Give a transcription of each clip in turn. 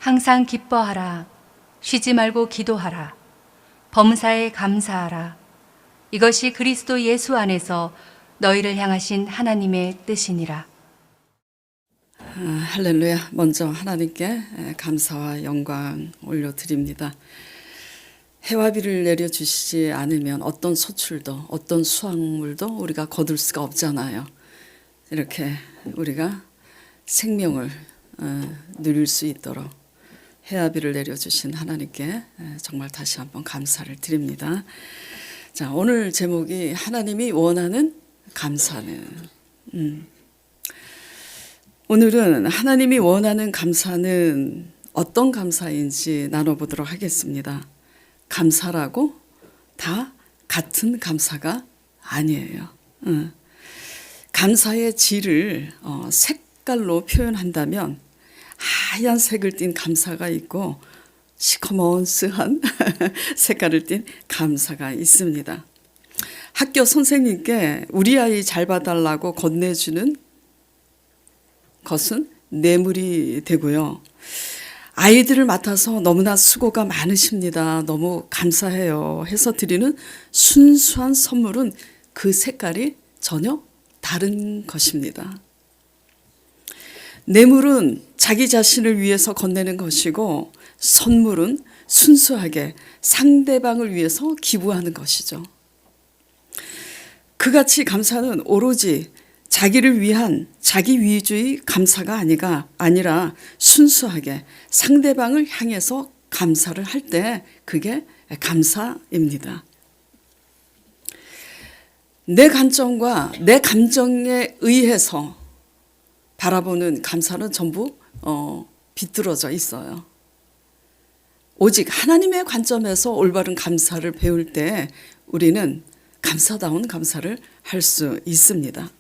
항상 기뻐하라. 쉬지 말고 기도하라. 범사에 감사하라. 이것이 그리스도 예수 안에서 너희를 향하신 하나님의 뜻이니라. 할렐루야. 먼저 하나님께 감사와 영광 올려드립니다. 해와 비를 내려주시지 않으면 어떤 소출도 어떤 수확물도 우리가 거둘 수가 없잖아요. 이렇게 우리가 생명을 누릴 수 있도록 해와 비를 내려주신 하나님께 정말 다시 한번 감사를 드립니다. 자, 오늘 제목이 하나님이 원하는 감사는. 오늘은 하나님이 원하는 감사는 어떤 감사인지 나눠보도록 하겠습니다. 감사라고 다 같은 감사가 아니에요. 감사의 질을 색깔로 표현한다면 하얀색을 띤 감사가 있고 시커먼스한 색깔을 띤 감사가 있습니다. 학교 선생님께 우리 아이 잘 봐달라고 건네주는 것은 뇌물이 되고요. 아이들을 맡아서 너무나 수고가 많으십니다. 너무 감사해요 해서 드리는 순수한 선물은 그 색깔이 전혀 다른 것입니다. 뇌물은 자기 자신을 위해서 건네는 것이고 선물은 순수하게 상대방을 위해서 기부하는 것이죠. 그같이 감사는 오로지 자기를 위한 자기 위주의 감사가 아니라 순수하게 상대방을 향해서 감사를 할 때 그게 감사입니다. 내 관점과 내 감정에 의해서 바라보는 감사는 전부 비뚤어져 있어요. 오직 하나님의 관점에서 올바른 감사를 배울 때 우리는 감사다운 감사를 할 수 있습니다.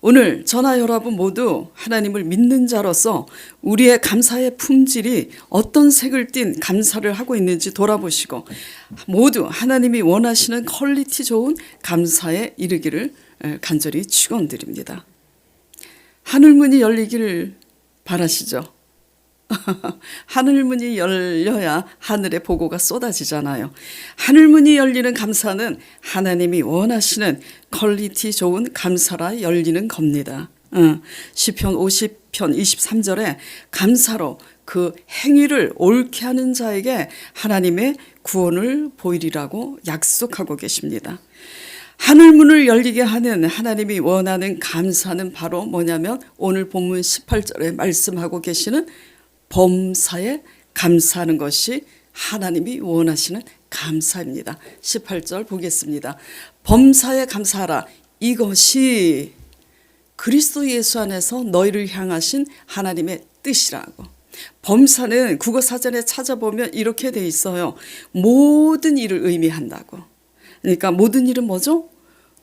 오늘 저나 여러분 모두 하나님을 믿는 자로서 우리의 감사의 품질이 어떤 색을 띤 감사를 하고 있는지 돌아보시고 모두 하나님이 원하시는 퀄리티 좋은 감사에 이르기를 간절히 축원드립니다. 하늘문이 열리기를 바라시죠? 하늘문이 열려야 하늘의 보고가 쏟아지잖아요. 하늘문이 열리는 감사는 하나님이 원하시는 퀄리티 좋은 감사라 열리는 겁니다. 시편 50편 23절에 감사로 그 행위를 옳게 하는 자에게 하나님의 구원을 보이리라고 약속하고 계십니다. 하늘문을 열리게 하는 하나님이 원하는 감사는 바로 뭐냐면 오늘 본문 18절에 말씀하고 계시는 범사에 감사하는 것이 하나님이 원하시는 감사입니다. 18절 보겠습니다. 범사에 감사하라. 이것이 그리스도 예수 안에서 너희를 향하신 하나님의 뜻이라고. 범사는 국어사전에 찾아보면 이렇게 돼 있어요. 모든 일을 의미한다고. 그러니까 모든 일은 뭐죠?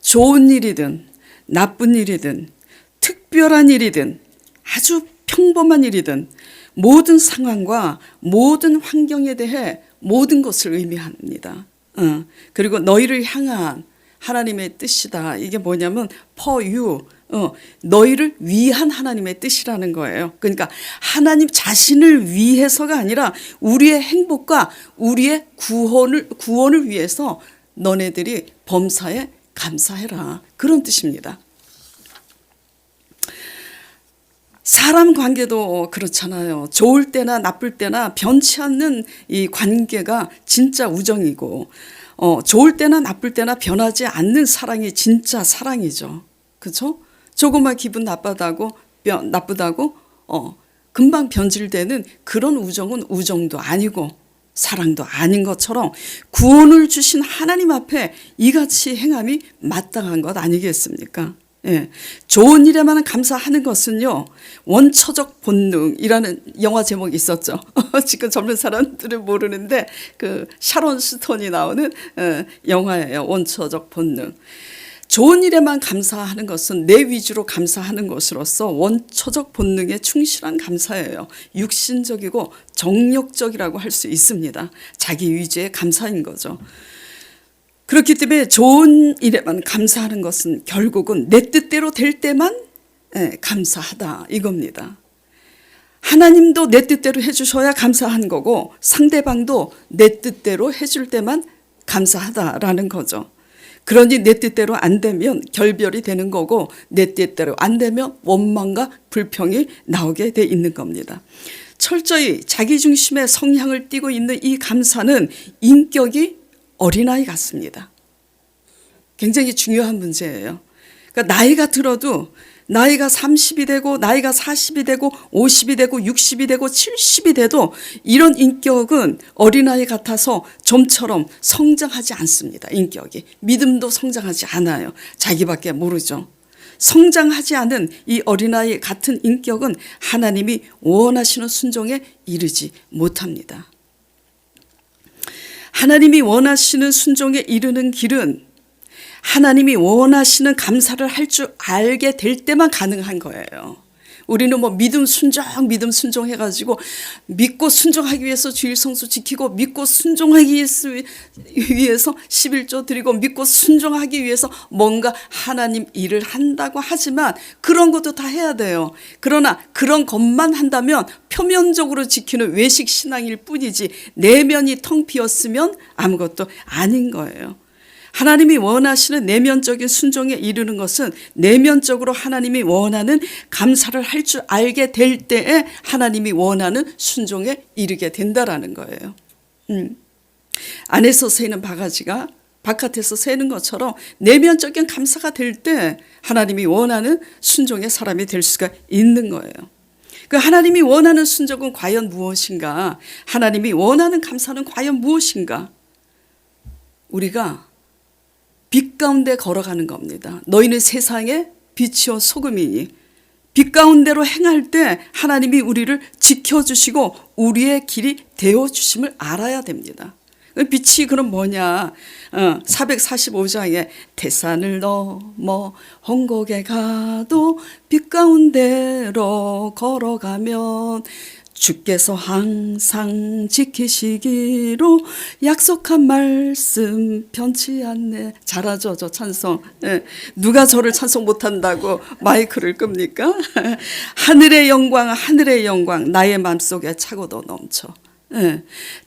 좋은 일이든 나쁜 일이든 특별한 일이든 아주 평범한 일이든 모든 상황과 모든 환경에 대해 모든 것을 의미합니다. 그리고 너희를 향한 하나님의 뜻이다. 이게 뭐냐면 for you, 너희를 위한 하나님의 뜻이라는 거예요. 그러니까 하나님 자신을 위해서가 아니라 우리의 행복과 우리의 구원을 위해서 너네들이 범사에 감사해라. 그런 뜻입니다. 사람 관계도 그렇잖아요. 좋을 때나 나쁠 때나 변치 않는 이 관계가 진짜 우정이고 좋을 때나 나쁠 때나 변하지 않는 사랑이 진짜 사랑이죠. 그렇죠? 조금만 기분 나쁘다고 금방 변질되는 그런 우정은 우정도 아니고 사랑도 아닌 것처럼 구원을 주신 하나님 앞에 이같이 행함이 마땅한 것 아니겠습니까? 예. 좋은 일에만 감사하는 것은요, 원초적 본능이라는 영화 제목이 있었죠. 지금 젊은 사람들은 모르는데 그 샤론 스톤이 나오는 영화예요. 원초적 본능. 좋은 일에만 감사하는 것은 내 위주로 감사하는 것으로서 원초적 본능에 충실한 감사예요. 육신적이고 정력적이라고 할 수 있습니다. 자기 위주의 감사인 거죠. 그렇기 때문에 좋은 일에만 감사하는 것은 결국은 내 뜻대로 될 때만 감사하다 이겁니다. 하나님도 내 뜻대로 해주셔야 감사한 거고 상대방도 내 뜻대로 해줄 때만 감사하다라는 거죠. 그러니 내 뜻대로 안 되면 결별이 되는 거고 내 뜻대로 안 되면 원망과 불평이 나오게 돼 있는 겁니다. 철저히 자기중심의 성향을 띠고 있는 이 감사는 인격이 어린아이 같습니다. 굉장히 중요한 문제예요. 그러니까 나이가 들어도 나이가 30이 되고 나이가 40이 되고 50이 되고 60이 되고 70이 돼도 이런 인격은 어린아이 같아서 좀처럼 성장하지 않습니다. 인격이. 믿음도 성장하지 않아요. 자기밖에 모르죠. 성장하지 않은 이 어린아이 같은 인격은 하나님이 원하시는 순종에 이르지 못합니다. 하나님이 원하시는 순종에 이르는 길은 하나님이 원하시는 감사를 할 줄 알게 될 때만 가능한 거예요. 우리는 뭐 믿음 순종 해가지고 믿고 순종하기 위해서 주일 성수 지키고 믿고 순종하기 위해서 11조 드리고 믿고 순종하기 위해서 뭔가 하나님 일을 한다고 하지만 그런 것도 다 해야 돼요. 그러나 그런 것만 한다면 표면적으로 지키는 외식 신앙일 뿐이지 내면이 텅 비었으면 아무것도 아닌 거예요. 하나님이 원하시는 내면적인 순종에 이르는 것은 내면적으로 하나님이 원하는 감사를 할 줄 알게 될 때에 하나님이 원하는 순종에 이르게 된다라는 거예요. 안에서 새는 바가지가 바깥에서 새는 것처럼 내면적인 감사가 될 때 하나님이 원하는 순종의 사람이 될 수가 있는 거예요. 그 하나님이 원하는 순종은 과연 무엇인가? 하나님이 원하는 감사는 과연 무엇인가? 우리가 빛 가운데 걸어가는 겁니다. 너희는 세상의 빛이요 소금이니 빛 가운데로 행할 때 하나님이 우리를 지켜주시고 우리의 길이 되어주심을 알아야 됩니다. 빛이 그럼 뭐냐? 445장에 태산을 넘어 홍곡에 가도 빛 가운데로 걸어가면 주께서 항상 지키시기로 약속한 말씀 변치 않네. 잘하죠, 저 찬송. 누가 저를 찬송 못한다고 마이크를 끕니까? 하늘의 영광 나의 마음속에 차고도 넘쳐.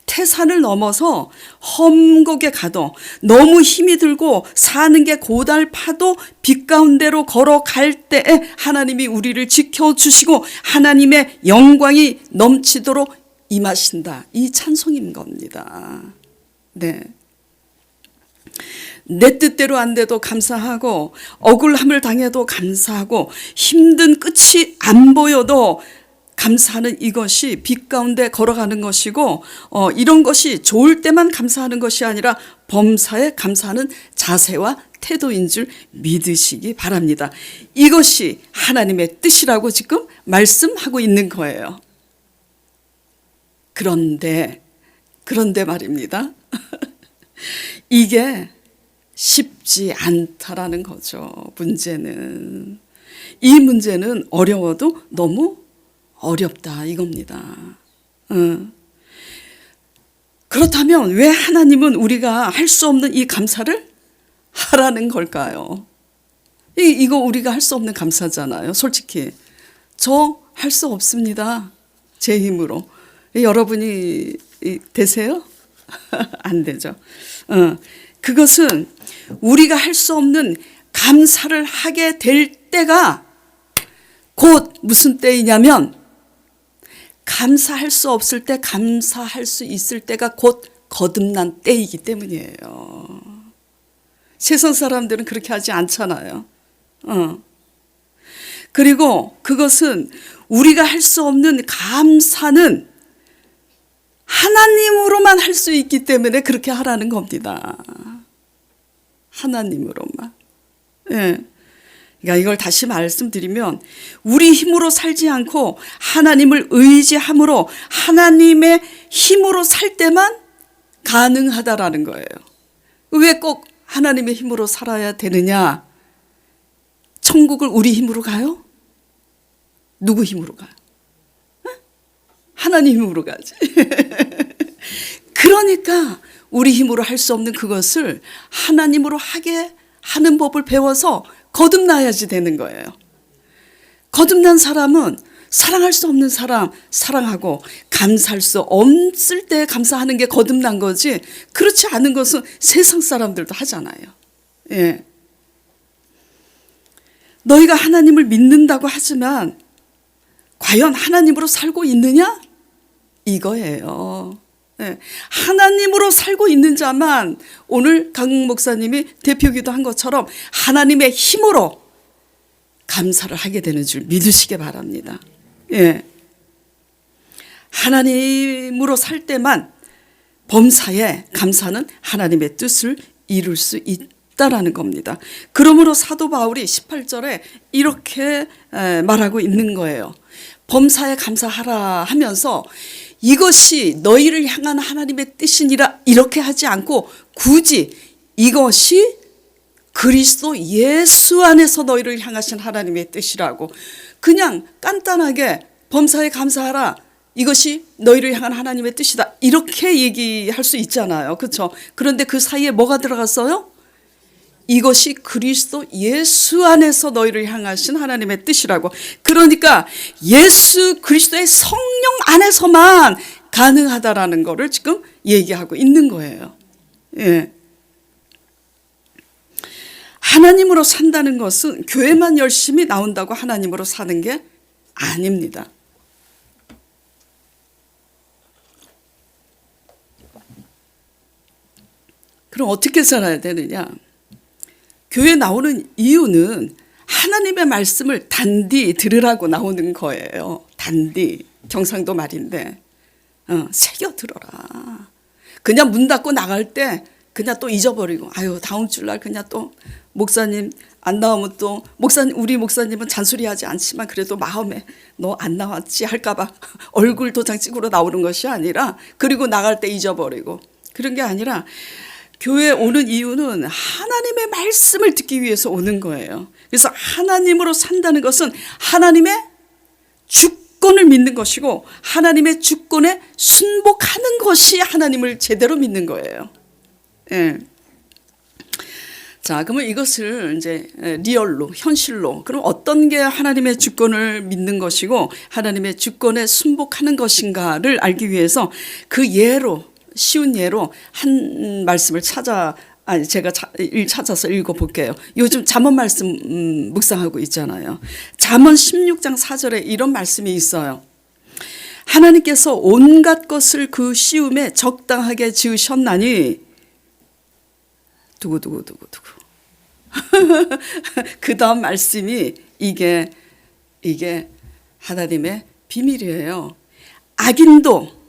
태산을 넘어서 험곡에 가도 너무 힘이 들고 사는 게 고달파도 빛 가운데로 걸어갈 때에 하나님이 우리를 지켜주시고 하나님의 영광이 넘치도록 임하신다. 이 찬송인 겁니다. 네. 내 뜻대로 안 돼도 감사하고 억울함을 당해도 감사하고 힘든 끝이 안 보여도 감사하는 이것이 빛 가운데 걸어가는 것이고 이런 것이 좋을 때만 감사하는 것이 아니라 범사에 감사하는 자세와 태도인 줄 믿으시기 바랍니다. 이것이 하나님의 뜻이라고 지금 말씀하고 있는 거예요. 그런데 말입니다. 이게 쉽지 않다라는 거죠. 문제는. 이 문제는 어려워도 너무 어렵다 이겁니다. 그렇다면 왜 하나님은 우리가 할 수 없는 이 감사를 하라는 걸까요? 이거 우리가 할 수 없는 감사잖아요. 솔직히 저 할 수 없습니다. 제 힘으로. 여러분이 되세요? 안 되죠. 그것은 우리가 할 수 없는 감사를 하게 될 때가 곧 무슨 때이냐면 감사할 수 없을 때 감사할 수 있을 때가 곧 거듭난 때이기 때문이에요. 세상 사람들은 그렇게 하지 않잖아요. 그리고 그것은 우리가 할 수 없는 감사는 하나님으로만 할 수 있기 때문에 그렇게 하라는 겁니다. 하나님으로만. 예. 그러니까 이걸 다시 말씀드리면 우리 힘으로 살지 않고 하나님을 의지함으로 하나님의 힘으로 살 때만 가능하다라는 거예요. 왜 꼭 하나님의 힘으로 살아야 되느냐? 천국을 우리 힘으로 가요? 누구 힘으로 가요? 하나님 힘으로 가지. 그러니까 우리 힘으로 할 수 없는 그것을 하나님으로 하게 하는 법을 배워서 거듭나야지 되는 거예요. 거듭난 사람은 사랑할 수 없는 사람 사랑하고 감사할 수 없을 때 감사하는 게 거듭난 거지, 그렇지 않은 것은 세상 사람들도 하잖아요. 예. 너희가 하나님을 믿는다고 하지만 과연 하나님으로 살고 있느냐? 이거예요. 예. 하나님으로 살고 있는 자만 오늘 강국 목사님이 대표기도 한 것처럼 하나님의 힘으로 감사를 하게 되는 줄 믿으시기 바랍니다. 예. 하나님으로 살 때만 범사에 감사는 하나님의 뜻을 이룰 수 있다라는 겁니다. 그러므로 사도 바울이 18절에 이렇게 말하고 있는 거예요. 범사에 감사하라 하면서 이것이 너희를 향한 하나님의 뜻이니라 이렇게 하지 않고 굳이 이것이 그리스도 예수 안에서 너희를 향하신 하나님의 뜻이라고 그냥 간단하게 범사에 감사하라, 이것이 너희를 향한 하나님의 뜻이다, 이렇게 얘기할 수 있잖아요. 그렇죠? 그런데 그 사이에 뭐가 들어갔어요? 이것이 그리스도 예수 안에서 너희를 향하신 하나님의 뜻이라고. 그러니까 예수 그리스도의 성령 안에서만 가능하다라는 거를 지금 얘기하고 있는 거예요. 예. 하나님으로 산다는 것은 교회만 열심히 나온다고 하나님으로 사는 게 아닙니다. 그럼 어떻게 살아야 되느냐? 교회 나오는 이유는 하나님의 말씀을 단디 들으라고 나오는 거예요. 단디, 경상도 말인데 새겨 들어라. 그냥 문 닫고 나갈 때 그냥 또 잊어버리고, 아유 다음 주날 그냥 또 목사님 안 나오면 또 목사님, 우리 목사님은 잔소리하지 않지만 그래도 마음에 너 안 나왔지 할까봐 얼굴 도장 찍으러 나오는 것이 아니라, 그리고 나갈 때 잊어버리고 그런 게 아니라 교회에 오는 이유는 하나님의 말씀을 듣기 위해서 오는 거예요. 그래서 하나님으로 산다는 것은 하나님의 주권을 믿는 것이고 하나님의 주권에 순복하는 것이 하나님을 제대로 믿는 거예요. 예. 자, 그러면 이것을 이제 리얼로, 현실로, 그럼 어떤 게 하나님의 주권을 믿는 것이고 하나님의 주권에 순복하는 것인가를 알기 위해서 그 예로, 쉬운 예로 한 말씀을 제가 찾아서 읽어볼게요. 요즘 잠언 말씀 묵상하고 있잖아요. 잠언 16장 4절에 이런 말씀이 있어요. 하나님께서 온갖 것을 그 시움에 적당하게 지으셨나니 두구두구두구두구. 그 다음 말씀이 이게 하나님의 비밀이에요. 악인도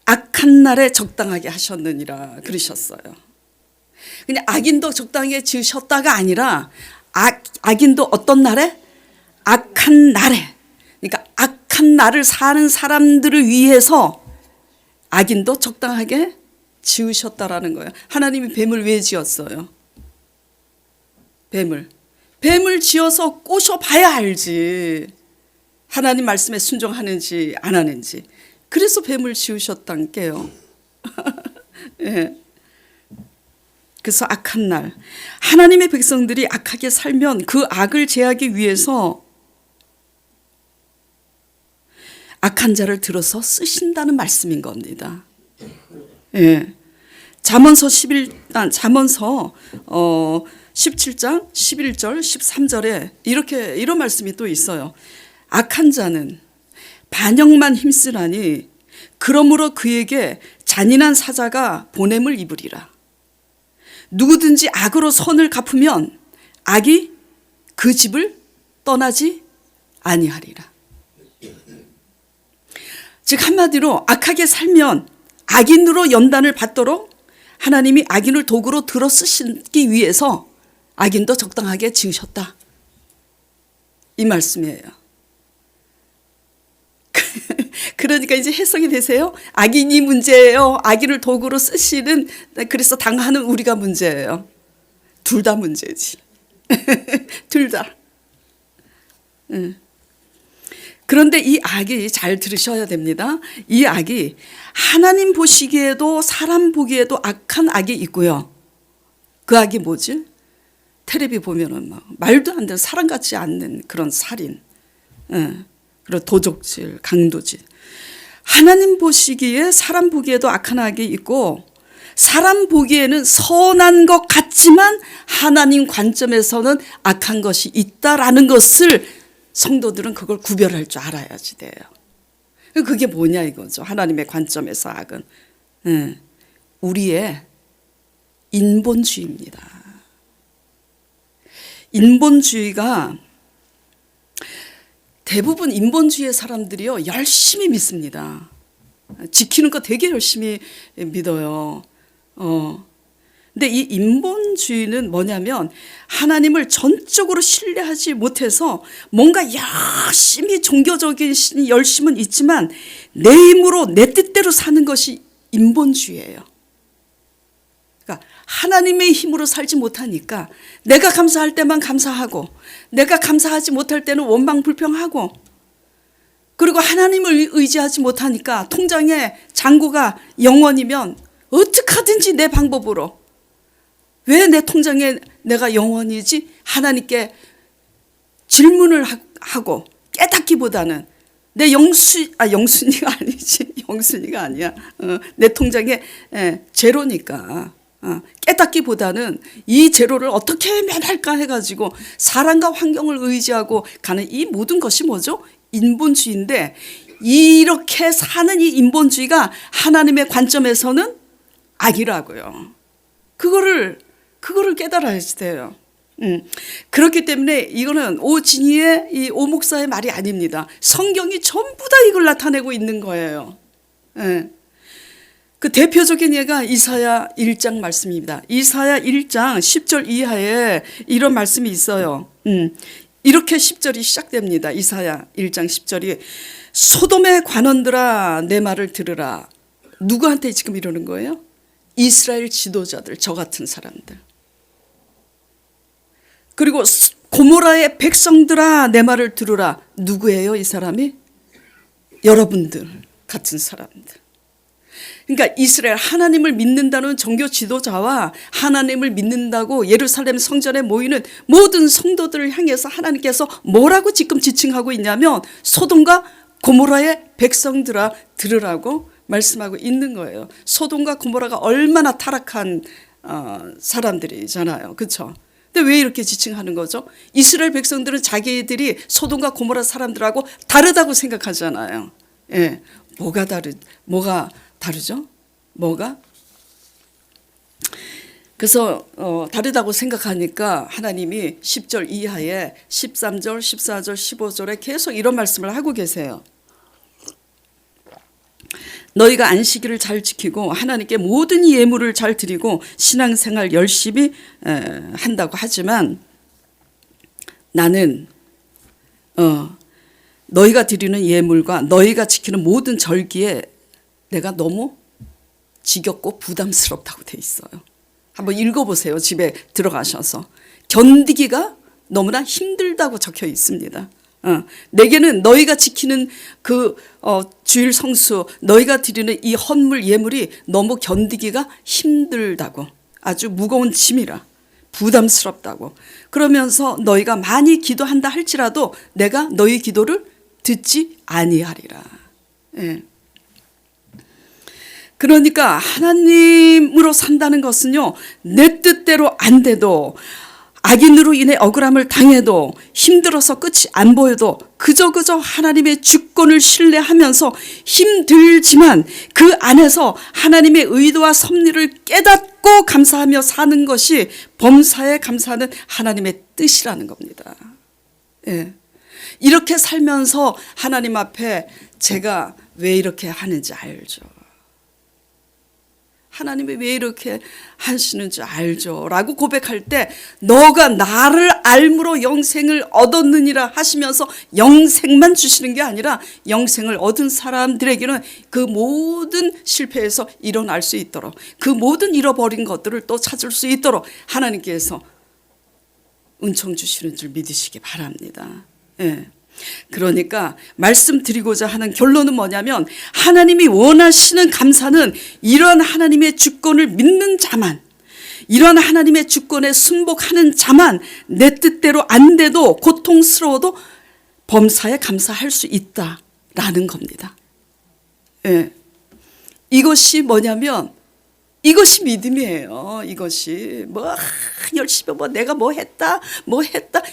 악한 날에 적당하게 하셨느니라 그러셨어요. 그냥 악인도 적당하게 지으셨다가 아니라 악인도 어떤 날에? 악한 날에. 그러니까 악한 날을 사는 사람들을 위해서 악인도 적당하게 지으셨다라는 거예요. 하나님이 뱀을 왜 지었어요? 뱀을 지어서 꼬셔봐야 알지. 하나님 말씀에 순종하는지 안 하는지. 그래서 뱀을 지으셨단 게요. 예. 그래서 악한 날, 하나님의 백성들이 악하게 살면 그 악을 제하기 위해서 악한 자를 들어서 쓰신다는 말씀인 겁니다. 예. 잠언서 17장 11절 13절에 이런 말씀이 또 있어요. 악한 자는 반역만 힘쓰나니 그러므로 그에게 잔인한 사자가 보냄을 입으리라. 누구든지 악으로 선을 갚으면 악이 그 집을 떠나지 아니하리라. 즉 한마디로 악하게 살면 악인으로 연단을 받도록 하나님이 악인을 도구로 들어 쓰시기 위해서 악인도 적당하게 지으셨다. 이 말씀이에요. 그러니까 이제 해석이 되세요? 악인이 문제예요. 악인을 도구로 쓰시는, 그래서 당하는 우리가 문제예요. 둘 다 문제지. 둘 다. 그런데 이 악이, 잘 들으셔야 됩니다. 이 악이 하나님 보시기에도 사람 보기에도 악한 악이 있고요. 그 악이 뭐지? 텔레비 보면은 막 말도 안 되는, 사람 같지 않는 그런 살인, 그리고 도적질, 강도질. 하나님 보시기에 사람 보기에도 악한 악이 있고 사람 보기에는 선한 것 같지만 하나님 관점에서는 악한 것이 있다라는 것을 성도들은 그걸 구별할 줄 알아야지 돼요. 그게 뭐냐 이거죠. 하나님의 관점에서 악은 우리의 인본주의입니다. 인본주의가 대부분 인본주의의 사람들이요 열심히 믿습니다. 지키는 거 되게 열심히 믿어요. 근데 이 인본주의는 뭐냐면 하나님을 전적으로 신뢰하지 못해서 뭔가 열심히 종교적인 열심은 있지만 내 힘으로 내 뜻대로 사는 것이 인본주의예요. 그러니까 하나님의 힘으로 살지 못하니까 내가 감사할 때만 감사하고 내가 감사하지 못할 때는 원망불평하고 그리고 하나님을 의지하지 못하니까 통장에 잔고가 0원이면 어떻게든지 내 방법으로 왜 내 통장에 내가 0원이지? 하나님께 질문을 하고 깨닫기보다는 내 영순이가 아니지. 영순이가 아니야. 내 통장에 제로니까 깨닫기보다는 이 제로를 어떻게 면할까 해가지고 사람과 환경을 의지하고 가는 이 모든 것이 뭐죠? 인본주의인데 이렇게 사는 이 인본주의가 하나님의 관점에서는 악이라고요. 그거를 깨달아야지 돼요. 그렇기 때문에 이거는 오진이의 이 오목사의 말이 아닙니다. 성경이 전부 다 이걸 나타내고 있는 거예요. 그 대표적인 예가 이사야 1장 말씀입니다. 이사야 1장 10절 이하에 이런 말씀이 있어요. 이렇게 10절이 시작됩니다. 이사야 1장 10절이 소돔의 관원들아 내 말을 들으라. 누구한테 지금 이러는 거예요? 이스라엘 지도자들, 저 같은 사람들. 그리고 고모라의 백성들아 내 말을 들으라. 누구예요 이 사람이? 여러분들 같은 사람들. 그러니까 이스라엘 하나님을 믿는다는 종교 지도자와 하나님을 믿는다고 예루살렘 성전에 모이는 모든 성도들을 향해서 하나님께서 뭐라고 지금 지칭하고 있냐면 소돔과 고모라의 백성들아 들으라고 말씀하고 있는 거예요. 소돔과 고모라가 얼마나 타락한 사람들이잖아요. 그렇죠? 근데 왜 이렇게 지칭하는 거죠? 이스라엘 백성들은 자기들이 소돔과 고모라 사람들하고 다르다고 생각하잖아요. 예, 뭐가 다르죠? 뭐가? 그래서 다르다고 생각하니까 하나님이 10절 이하에 13절, 14절, 15절에 계속 이런 말씀을 하고 계세요. 너희가 안식일을 잘 지키고 하나님께 모든 예물을 잘 드리고 신앙생활 열심히 한다고 하지만 나는 너희가 드리는 예물과 너희가 지키는 모든 절기에 내가 너무 지겹고 부담스럽다고 돼 있어요. 한번 읽어보세요. 집에 들어가셔서. 견디기가 너무나 힘들다고 적혀 있습니다. 내게는 너희가 지키는 그 주일 성수, 너희가 드리는 이 헌물 예물이 너무 견디기가 힘들다고, 아주 무거운 짐이라, 부담스럽다고. 그러면서 너희가 많이 기도한다 할지라도 내가 너희 기도를 듣지 아니하리라. 예. 그러니까 하나님으로 산다는 것은요, 내 뜻대로 안 돼도 악인으로 인해 억울함을 당해도 힘들어서 끝이 안 보여도 그저 하나님의 주권을 신뢰하면서 힘들지만 그 안에서 하나님의 의도와 섭리를 깨닫고 감사하며 사는 것이 범사에 감사하는 하나님의 뜻이라는 겁니다. 예. 이렇게 살면서 하나님 앞에 제가 왜 이렇게 하는지 알죠. 하나님이 왜 이렇게 하시는지 알죠 라고 고백할 때 너가 나를 알므로 영생을 얻었느니라 하시면서 영생만 주시는 게 아니라 영생을 얻은 사람들에게는 그 모든 실패에서 일어날 수 있도록 그 모든 잃어버린 것들을 또 찾을 수 있도록 하나님께서 은총 주시는 줄 믿으시기 바랍니다. 예. 그러니까 말씀드리고자 하는 결론은 뭐냐면 하나님이 원하시는 감사는 이러한 하나님의 주권을 믿는 자만, 이러한 하나님의 주권에 순복하는 자만 내 뜻대로 안 돼도 고통스러워도 범사에 감사할 수 있다라는 겁니다. 예. 이것이 뭐냐면 이것이 믿음이에요. 이것이 뭐 열심히 뭐 내가 뭐 했다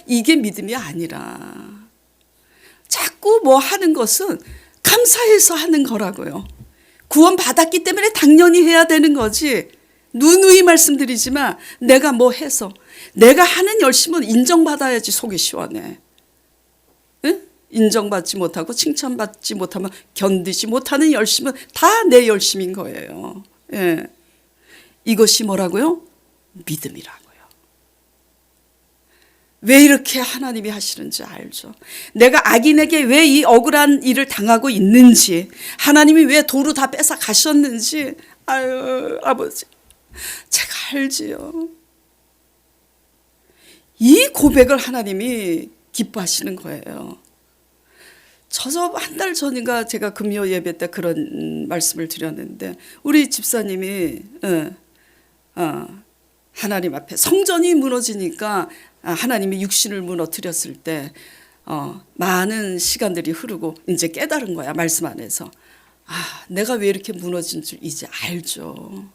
이게 믿음이 아니라 자꾸 뭐 하는 것은 감사해서 하는 거라고요. 구원 받았기 때문에 당연히 해야 되는 거지. 누누이 말씀드리지만 내가 뭐 해서 내가 하는 열심은 인정받아야지 속이 시원해. 응? 인정받지 못하고 칭찬받지 못하면 견디지 못하는 열심은 다 내 열심인 거예요. 예. 이것이 뭐라고요? 믿음이라고요. 왜 이렇게 하나님이 하시는지 알죠. 내가 악인에게 왜 이 억울한 일을 당하고 있는지, 하나님이 왜 도로 다 뺏어 가셨는지, 아유 아버지 제가 알지요. 이 고백을 하나님이 기뻐하시는 거예요. 저 한 달 전인가 제가 금요 예배 때 그런 말씀을 드렸는데 우리 집사님이 하나님 앞에 성전이 무너지니까 하나님이 육신을 무너뜨렸을 때 많은 시간들이 흐르고 이제 깨달은 거야. 말씀 안에서. 내가 왜 이렇게 무너진 줄 이제 알죠.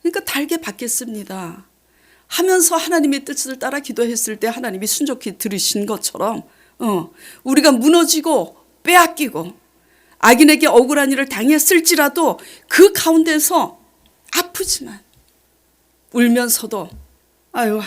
그러니까 달게 받겠습니다 하면서 하나님의 뜻을 따라 기도했을 때 하나님이 순종히 들으신 것처럼 우리가 무너지고 빼앗기고 악인에게 억울한 일을 당했을지라도 그 가운데서 아프지만 울면서도 아유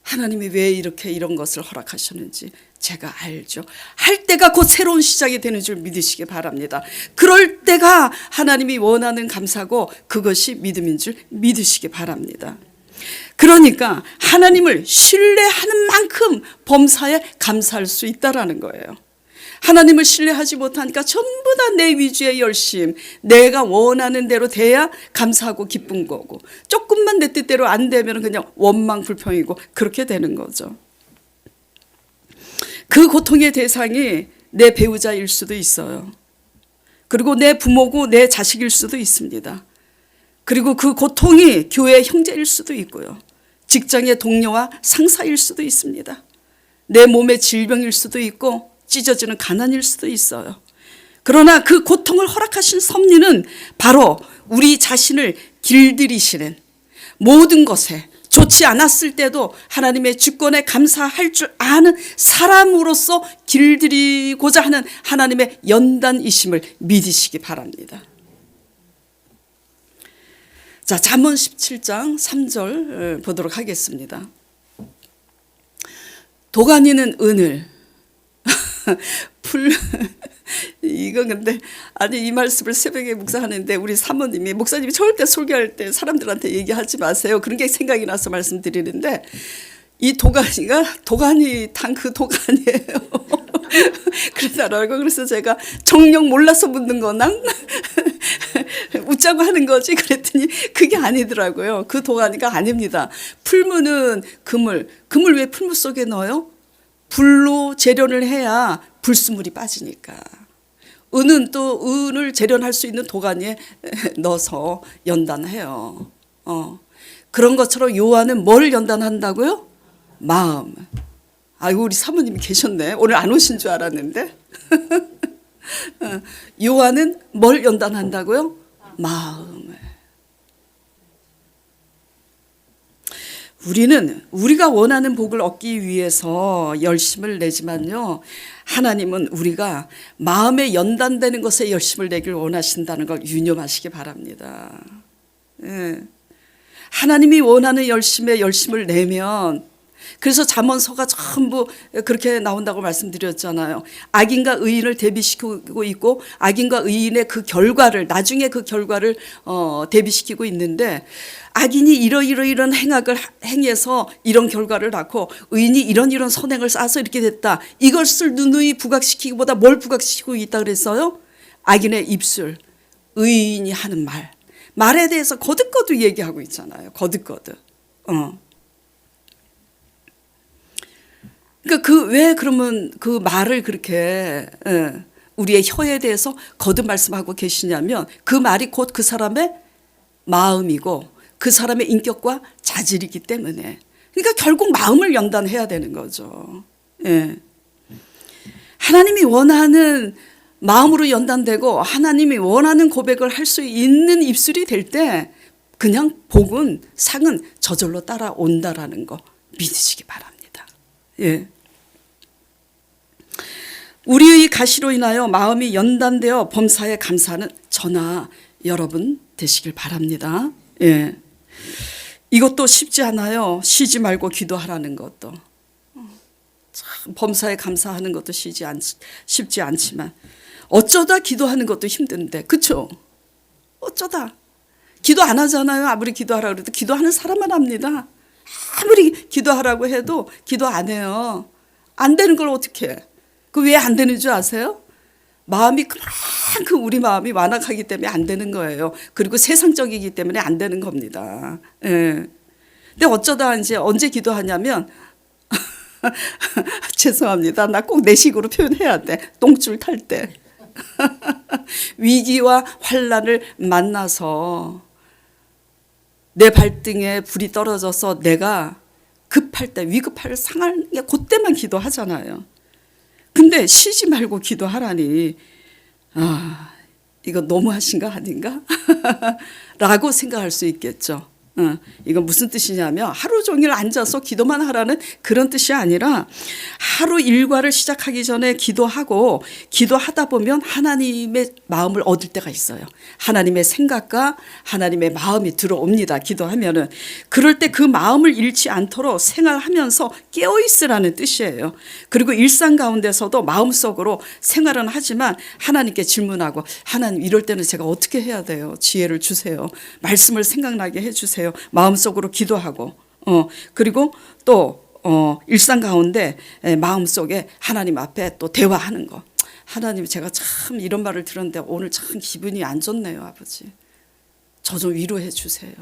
하나님이 왜 이렇게 이런 것을 허락하셨는지 제가 알죠. 할 때가 곧 새로운 시작이 되는 줄 믿으시기 바랍니다. 그럴 때가 하나님이 원하는 감사고 그것이 믿음인 줄 믿으시기 바랍니다. 그러니까 하나님을 신뢰하는 만큼 범사에 감사할 수 있다라는 거예요. 하나님을 신뢰하지 못하니까 전부 다 내 위주의 열심, 내가 원하는 대로 돼야 감사하고 기쁜 거고 조금만 내 뜻대로 안 되면 그냥 원망 불평이고 그렇게 되는 거죠. 그 고통의 대상이 내 배우자일 수도 있어요. 그리고 내 부모고 내 자식일 수도 있습니다. 그리고 그 고통이 교회 형제일 수도 있고요. 직장의 동료와 상사일 수도 있습니다. 내 몸의 질병일 수도 있고 찢어지는 가난일 수도 있어요. 그러나 그 고통을 허락하신 섭리는 바로 우리 자신을 길들이시는 모든 것에 좋지 않았을 때도 하나님의 주권에 감사할 줄 아는 사람으로서 길들이고자 하는 하나님의 연단이심을 믿으시기 바랍니다. 자, 잠언 17장 3절 보도록 하겠습니다. 도가니는 은을 이거 근데 이 말씀을 새벽에 묵상하는데 우리 사모님이 목사님이 절대 설교할 때 사람들한테 얘기하지 마세요. 그런 게 생각이 나서 말씀드리는데 이 도가니가 도가니 당 그 도가니예요. 그러더라고요. 그래서 제가 정녕 몰라서 묻는 거나 웃자고 하는 거지 그랬더니 그게 아니더라고요. 그 도가니가 아닙니다. 풀무는 금을 왜 풀무 속에 넣어요? 불로 재련을 해야 불순물이 빠지니까. 은은 또 은을 재련할 수 있는 도가니에 넣어서 연단해요. 그런 것처럼 요한은 뭘 연단한다고요? 마음. 아이고 우리 사모님이 계셨네. 오늘 안 오신 줄 알았는데. 요한은 뭘 연단한다고요? 마음을. 우리는 우리가 원하는 복을 얻기 위해서 열심을 내지만요. 하나님은 우리가 마음에 연단되는 것에 열심을 내길 원하신다는 걸 유념하시기 바랍니다. 예. 하나님이 원하는 열심에 열심을 내면 그래서 잠언서가 전부 그렇게 나온다고 말씀드렸잖아요. 악인과 의인을 대비시키고 있고 악인과 의인의 그 결과를 나중에 그 결과를 대비시키고 있는데 악인이 이런 행악을 행해서 이런 결과를 낳고 의인이 이런 선행을 쌓아서 이렇게 됐다. 이것을 누누이 부각시키기보다 뭘 부각시키고 있다 그랬어요? 악인의 입술, 의인이 하는 말에 대해서 거듭거듭 얘기하고 있잖아요. 거듭거듭. 그러니까 왜 그러면 그 말을 그렇게 우리의 혀에 대해서 거듭 말씀하고 계시냐면 그 말이 곧 그 사람의 마음이고 그 사람의 인격과 자질이기 때문에 그러니까 결국 마음을 연단해야 되는 거죠. 예. 하나님이 원하는 마음으로 연단되고 하나님이 원하는 고백을 할 수 있는 입술이 될 때 그냥 복은 상은 저절로 따라온다라는 거 믿으시기 바랍니다. 예. 우리의 가시로 인하여 마음이 연단되어 범사에 감사하는 저나 여러분 되시길 바랍니다. 예. 이것도 쉽지 않아요. 쉬지 말고 기도하라는 것도. 참 범사에 감사하는 것도 쉽지 않지만 어쩌다 기도하는 것도 힘든데, 그렇죠? 어쩌다 기도 안 하잖아요. 아무리 기도하라고 해도 기도하는 사람만 합니다. 아무리 기도하라고 해도 기도 안 해요. 안 되는 걸 어떻게 해? 그 왜 안 되는 줄 아세요? 마음이 그만큼 우리 마음이 완악하기 때문에 안 되는 거예요. 그리고 세상적이기 때문에 안 되는 겁니다. 예. 근데 어쩌다 이제 언제 기도하냐면 죄송합니다. 나 꼭 내 식으로 표현해야 돼. 똥줄 탈 때. 위기와 환난을 만나서 내 발등에 불이 떨어져서 내가 급할 때, 위급할 상할 때 그때만 기도하잖아요. 근데 쉬지 말고 기도하라니, 아, 이거 너무하신 거 아닌가? 라고 생각할 수 있겠죠. 이건 무슨 뜻이냐면 하루 종일 앉아서 기도만 하라는 그런 뜻이 아니라 하루 일과를 시작하기 전에 기도하고 기도하다 보면 하나님의 마음을 얻을 때가 있어요. 하나님의 생각과 하나님의 마음이 들어옵니다. 기도하면은. 그럴 때 그 마음을 잃지 않도록 생활하면서 깨어있으라는 뜻이에요. 그리고 일상 가운데서도 마음속으로 생활은 하지만 하나님께 질문하고, 하나님 이럴 때는 제가 어떻게 해야 돼요? 지혜를 주세요. 말씀을 생각나게 해주세요. 마음속으로 기도하고, 그리고 또 일상 가운데 마음속에 하나님 앞에 또 대화하는 거. 하나님, 제가 참 이런 말을 들었는데 오늘 참 기분이 안 좋네요, 아버지. 저 좀 위로해 주세요.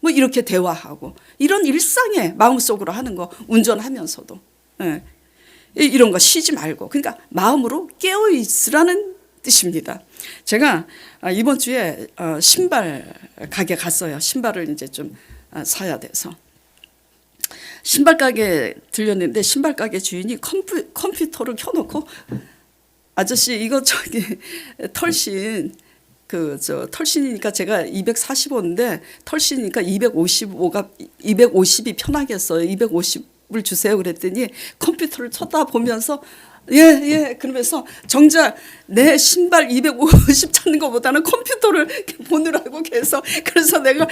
뭐 이렇게 대화하고, 이런 일상에 마음속으로 하는 거, 운전하면서도. 이런 거 쉬지 말고, 그러니까 마음으로 깨어 있으라는 뜻입니다. 제가 이번 주에 신발 가게 갔어요. 신발을 이제 좀 사야 돼서. 신발 가게 들렸는데 신발 가게 주인이 컴퓨터를 켜놓고, 아저씨 이거 저기 털신, 털신이니까 제가 245인데 털신이니까 250이 편하겠어요. 250을 주세요. 그랬더니 컴퓨터를 쳐다보면서 예, 그러면서 정작 내 신발 250 찾는 것보다는 컴퓨터를 보느라고 계속, 그래서 내가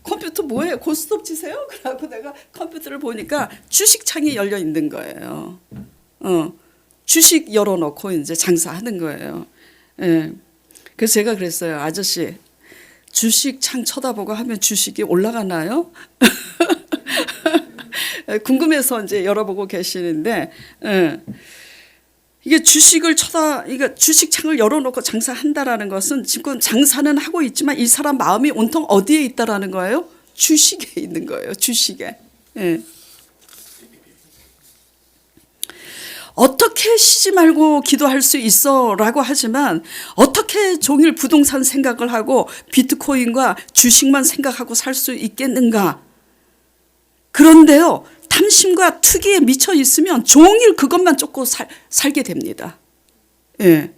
컴퓨터 뭐예요? 고스톱 치세요? 그러고 내가 컴퓨터를 보니까 주식창이 열려 있는 거예요. 주식 열어놓고 이제 장사하는 거예요. 예. 그래서 제가 그랬어요. 아저씨, 주식창 쳐다보고 하면 주식이 올라가나요? 궁금해서 이제 열어보고 계시는데, 이게 이게 주식창을 열어놓고 장사한다라는 것은 지금 장사는 하고 있지만 이 사람 마음이 온통 어디에 있다라는 거예요? 주식에 있는 거예요. 주식에. 예. 어떻게 쉬지 말고 기도할 수 있어? 라고 하지만 어떻게 종일 부동산 생각을 하고 비트코인과 주식만 생각하고 살 수 있겠는가? 그런데요, 탐심과 투기에 미쳐 있으면 종일 그것만 쫓고 살게 됩니다. 예.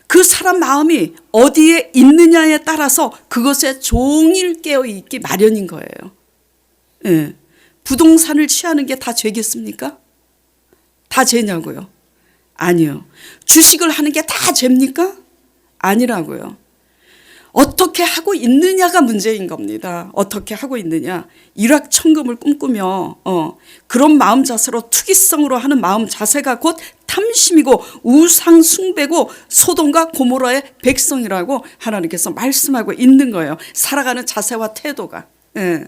그 사람 마음이 어디에 있느냐에 따라서 그것에 종일 깨어 있기 마련인 거예요. 예. 부동산을 취하는 게 다 죄겠습니까? 다 죄냐고요? 아니요. 주식을 하는 게 다 죄입니까? 아니라고요. 어떻게 하고 있느냐가 문제인 겁니다. 어떻게 하고 있느냐. 일확천금을 꿈꾸며 그런 마음 자세로 투기성으로 하는 마음 자세가 곧 탐심이고 우상 숭배고 소돔과 고모라의 백성이라고 하나님께서 말씀하고 있는 거예요. 살아가는 자세와 태도가. 예.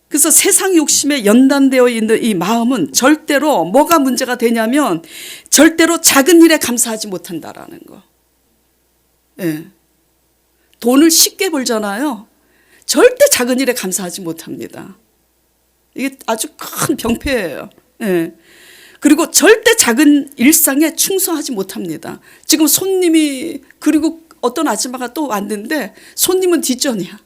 그래서 세상 욕심에 연단되어 있는 이 마음은 절대로 뭐가 문제가 되냐면 절대로 작은 일에 감사하지 못한다라는 거. 예. 돈을 쉽게 벌잖아요. 절대 작은 일에 감사하지 못합니다. 이게 아주 큰 병폐예요. 예. 그리고 절대 작은 일상에 충성하지 못합니다. 지금 손님이, 그리고 어떤 아줌마가 또 왔는데 손님은 뒷전이야.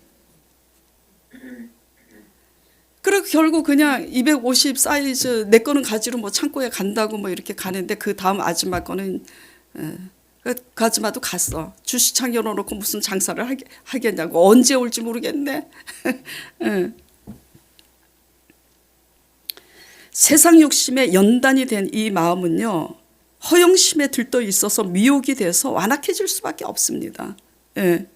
그리고 결국 그냥 250 사이즈 내 거는 가지로 뭐 창고에 간다고 뭐 이렇게 가는데 그 다음 아줌마 거는 그 아줌마도 갔어. 주시장 열어놓고 무슨 장사를 하겠냐고. 언제 올지 모르겠네. 세상 욕심에 연단이 된 이 마음은요, 허영심에 들떠 있어서 미혹이 돼서 완악해질 수밖에 없습니다. 예.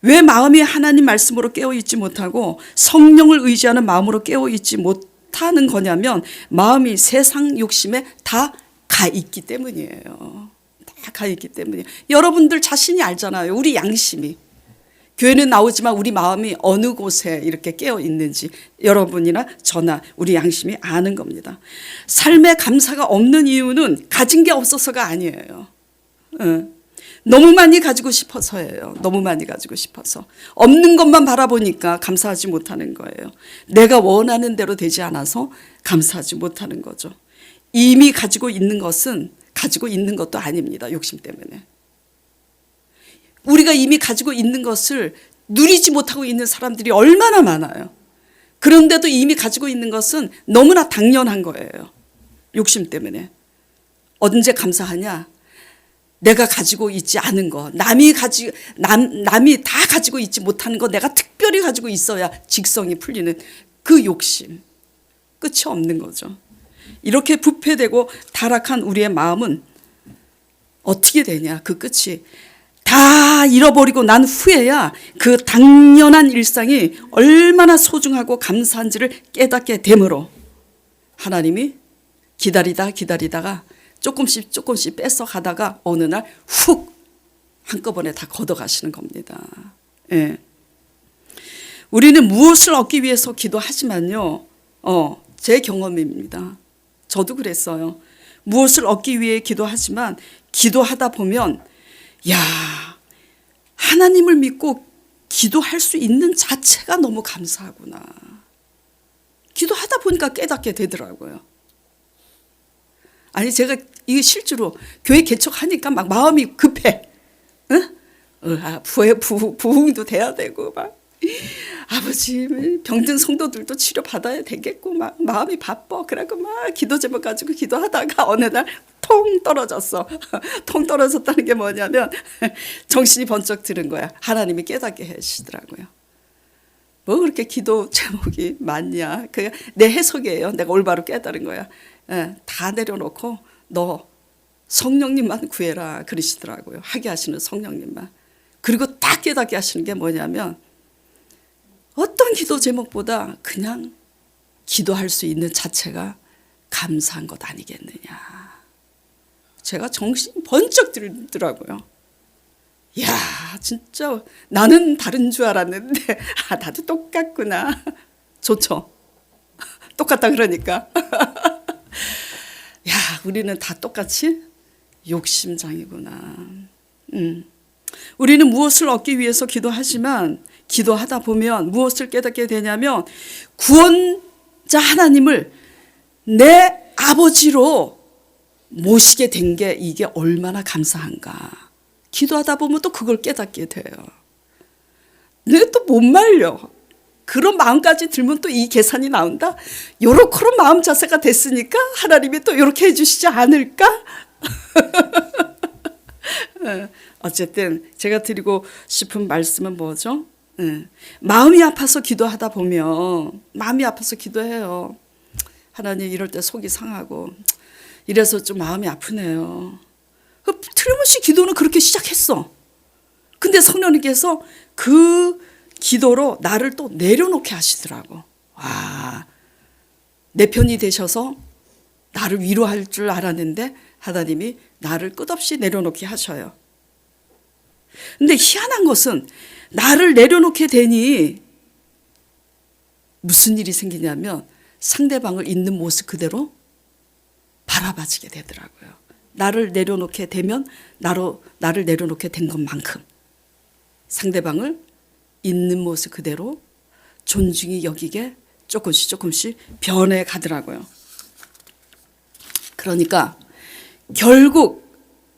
왜 마음이 하나님 말씀으로 깨어있지 못하고 성령을 의지하는 마음으로 깨어있지 못하는 거냐면 마음이 세상 욕심에 다 가 있기 때문이에요. 다 가 있기 때문이에요. 여러분들 자신이 알잖아요. 우리 양심이. 교회는 나오지만 우리 마음이 어느 곳에 이렇게 깨어 있는지 여러분이나 저나 우리 양심이 아는 겁니다. 삶에 감사가 없는 이유는 가진 게 없어서가 아니에요. 너무 많이 가지고 싶어서예요. 너무 많이 가지고 싶어서. 없는 것만 바라보니까 감사하지 못하는 거예요. 내가 원하는 대로 되지 않아서 감사하지 못하는 거죠. 이미 가지고 있는 것은 가지고 있는 것도 아닙니다. 욕심 때문에. 우리가 이미 가지고 있는 것을 누리지 못하고 있는 사람들이 얼마나 많아요. 그런데도 이미 가지고 있는 것은 너무나 당연한 거예요. 욕심 때문에. 언제 감사하냐? 내가 가지고 있지 않은 거, 남이 다 가지고 있지 못하는 거 내가 특별히 가지고 있어야 직성이 풀리는 그 욕심. 끝이 없는 거죠. 이렇게 부패되고 타락한 우리의 마음은 어떻게 되냐? 그 끝이 다 잃어버리고 난 후에야 그 당연한 일상이 얼마나 소중하고 감사한지를 깨닫게 되므로 하나님이 기다리다가 조금씩 뺏어가다가 어느 날 훅 한꺼번에 다 걷어가시는 겁니다. 예. 우리는 무엇을 얻기 위해서 기도하지만요. 제 경험입니다. 저도 그랬어요. 무엇을 얻기 위해 기도하지만 기도하다 보면 야, 하나님을 믿고 기도할 수 있는 자체가 너무 감사하구나. 기도하다 보니까 깨닫게 되더라고요. 아니 제가 이게 실제로 교회 개척하니까 막 마음이 급해. 부흥도 돼야 되고 막 아버지 병든 성도들도 치료 받아야 되겠고 막 마음이 바빠. 그래갖고 막 기도 제목 가지고 기도하다가 어느 날 통 떨어졌어. 통 떨어졌다는 게 뭐냐면 정신이 번쩍 드는 거야. 하나님이 깨닫게 하시더라고요. 뭐 그렇게 기도 제목이 많냐. 그게 내 해석이에요. 내가 올바로 깨달은 거야. 다 내려놓고 너 성령님만 구해라 그러시더라고요. 하게 하시는 성령님만. 그리고 딱 깨닫게 하시는 게 뭐냐면 어떤 기도 제목보다 그냥 기도할 수 있는 자체가 감사한 것 아니겠느냐. 제가 정신이 번쩍 들더라고요. 이야 진짜 나는 다른 줄 알았는데 나도 똑같구나. 좋죠. 똑같다 그러니까. 야 우리는 다 똑같이 욕심장이구나. 우리는 무엇을 얻기 위해서 기도하지만 기도하다 보면 무엇을 깨닫게 되냐면 구원자 하나님을 내 아버지로 모시게 된 게 이게 얼마나 감사한가. 기도하다 보면 또 그걸 깨닫게 돼요. 내가 또 못 말려. 그런 마음까지 들면 또 이 계산이 나온다. 요렇게 마음 자세가 됐으니까 하나님이 또 요렇게 해주시지 않을까? 어쨌든 제가 드리고 싶은 말씀은 뭐죠? 마음이 아파서 기도하다 보면 마음이 아파서 기도해요. 하나님 이럴 때 속이 상하고 이래서 좀 마음이 아프네요. 틀림없이 기도는 그렇게 시작했어. 근데 성령님께서 그 기도로 나를 또 내려놓게 하시더라고. 와, 내 편이 되셔서 나를 위로할 줄 알았는데 하나님이 나를 끝없이 내려놓게 하셔요. 근데 희한한 것은 나를 내려놓게 되니 무슨 일이 생기냐면 상대방을 있는 모습 그대로 바라봐지게 되더라고요. 나를 내려놓게 되면 나를 내려놓게 된 것만큼 상대방을 있는 모습 그대로 존중이 여기게 조금씩 변해 가더라고요. 그러니까 결국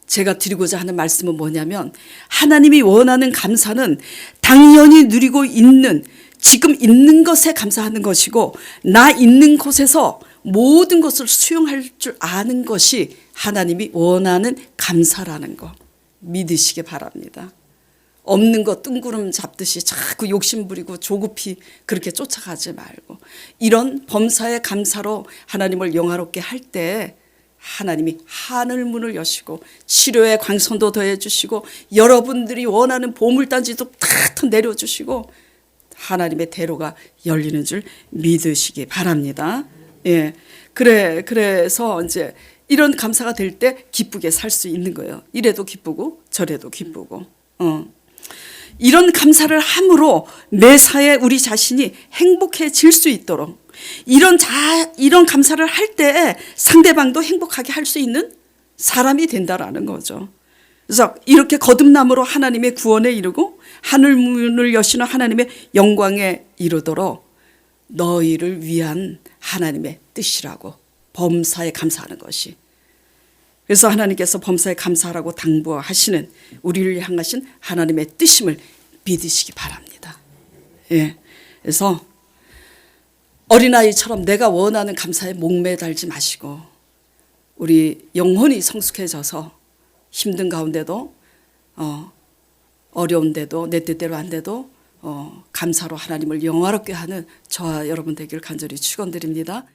제가 드리고자 하는 말씀은 뭐냐면 하나님이 원하는 감사는 당연히 누리고 있는 지금 있는 것에 감사하는 것이고 나 있는 곳에서 모든 것을 수용할 줄 아는 것이 하나님이 원하는 감사라는 거 믿으시기 바랍니다. 없는 거 뜬구름 잡듯이 자꾸 욕심부리고 조급히 그렇게 쫓아가지 말고 이런 범사의 감사로 하나님을 영화롭게 할 때 하나님이 하늘 문을 여시고 치료의 광선도 더해주시고 여러분들이 원하는 보물단지도 다 내려주시고 하나님의 대로가 열리는 줄 믿으시기 바랍니다. 예, 그래서 이제 이런 감사가 될 때 기쁘게 살 수 있는 거예요. 이래도 기쁘고 저래도 기쁘고. 이런 감사를 함으로 매사에 우리 자신이 행복해질 수 있도록 이런 감사를 할 때 상대방도 행복하게 할 수 있는 사람이 된다라는 거죠. 그래서 이렇게 거듭남으로 하나님의 구원에 이르고 하늘 문을 여시는 하나님의 영광에 이르도록 너희를 위한 하나님의 뜻이라고 범사에 감사하는 것이. 그래서 하나님께서 범사에 감사하라고 당부하시는 우리를 향하신 하나님의 뜻임을 믿으시기 바랍니다. 예. 그래서 어린아이처럼 내가 원하는 감사에 목매달지 마시고 우리 영혼이 성숙해져서 힘든 가운데도 어려운데도 내 뜻대로 안 돼도 감사로 하나님을 영화롭게 하는 저와 여러분 되기를 간절히 축원드립니다.